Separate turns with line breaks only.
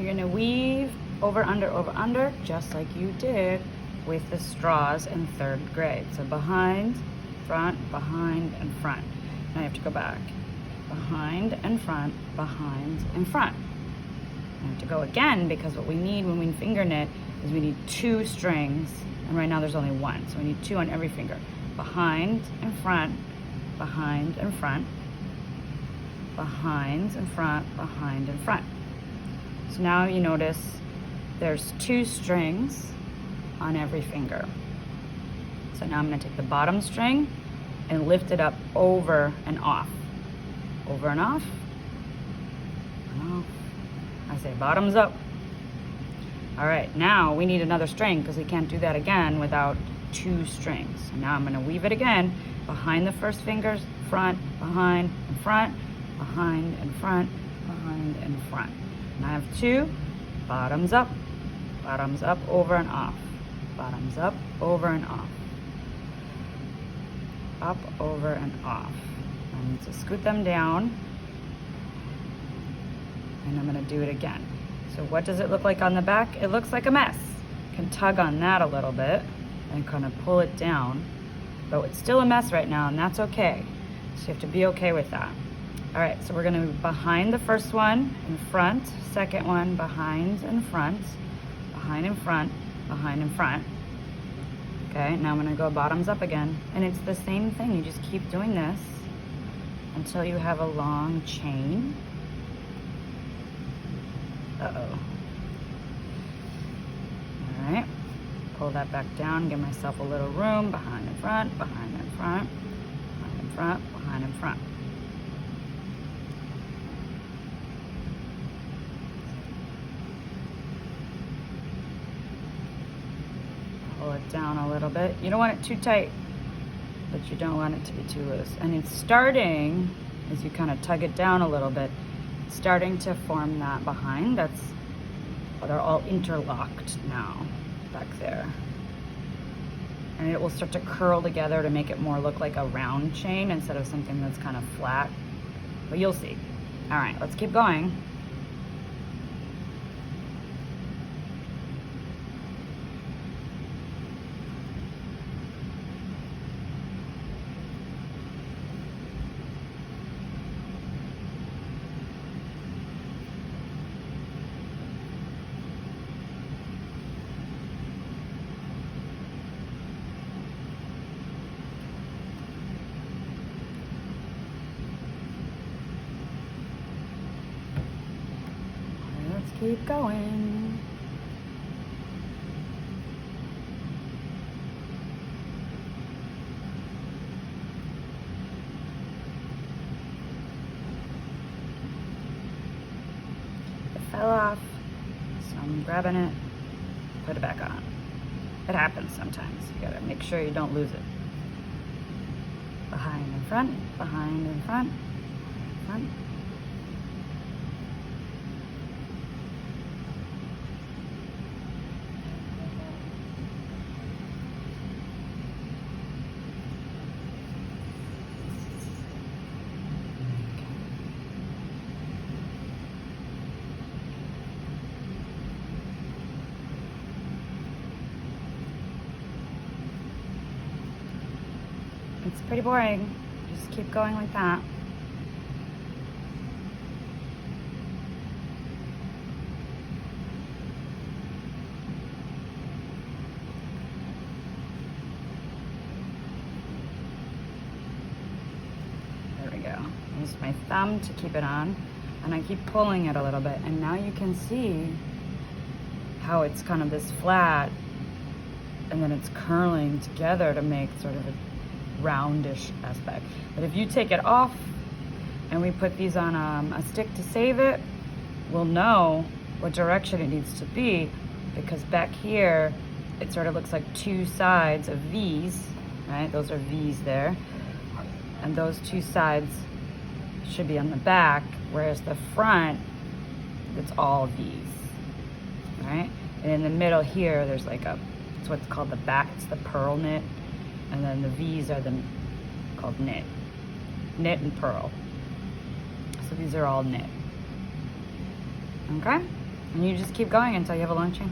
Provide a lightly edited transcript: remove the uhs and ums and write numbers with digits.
You're gonna weave over, under, just like you did with the straws in 3rd grade. So behind, front, behind, and front. Now you have to go back. Behind and front, behind and front. I have to go again because what we need when we finger knit is we need 2 strings, and right now there's only 1, so we need 2 on every finger. Behind and front, behind and front, behind and front, behind and front. So now you notice there's 2 strings on every finger. So now I'm going to take the bottom string and lift it up over and off. Over and off. And off. I say bottoms up. All right, now we need another string because we can't do that again without 2 strings. So now I'm going to weave it again behind the first fingers, front, behind, and front, behind and front, behind and front. And I have 2, bottoms up, over and off, bottoms up, over and off, up, over and off. I need to scoot them down, and I'm gonna do it again. So what does it look like on the back? It looks like a mess. You can tug on that a little bit and kind of pull it down, but it's still a mess right now, and that's okay. So you have to be okay with that. All right, so we're gonna move behind the first one in front, second one behind and front, behind and front, behind and front. Okay, now I'm gonna go bottoms up again. And it's the same thing, you just keep doing this until you have a long chain. Uh-oh. All right, pull that back down, give myself a little room, behind and front, behind and front, behind and front, behind and front. Pull it down a little bit. You don't want it too tight, but you don't want it to be too loose. And it's starting, as you kind of tug it down a little bit, it's starting to form that behind. They're all interlocked now, back there. And it will start to curl together to make it more look like a round chain instead of something that's kind of flat. But you'll see. All right, let's keep going. Keep going. It fell off, so I'm grabbing it, put it back on. It happens sometimes. You gotta make sure you don't lose it. Behind and front, behind and front, front. It's pretty boring. Just keep going like that. There we go. Use my thumb to keep it on, and I keep pulling it a little bit, and now you can see how it's kind of this flat, and then it's curling together to make sort of a roundish aspect. But if you take it off and we put these on a stick to save it, we'll know what direction it needs to be, because back here it sort of looks like 2 sides of V's, right? Those are V's there, and those 2 sides should be on the back, whereas the front, it's all V's, right? And in the middle here, there's like it's what's called the back, it's the purl knit. And then the V's are called knit and purl. So these are all knit. Okay? And you just keep going until you have a launching.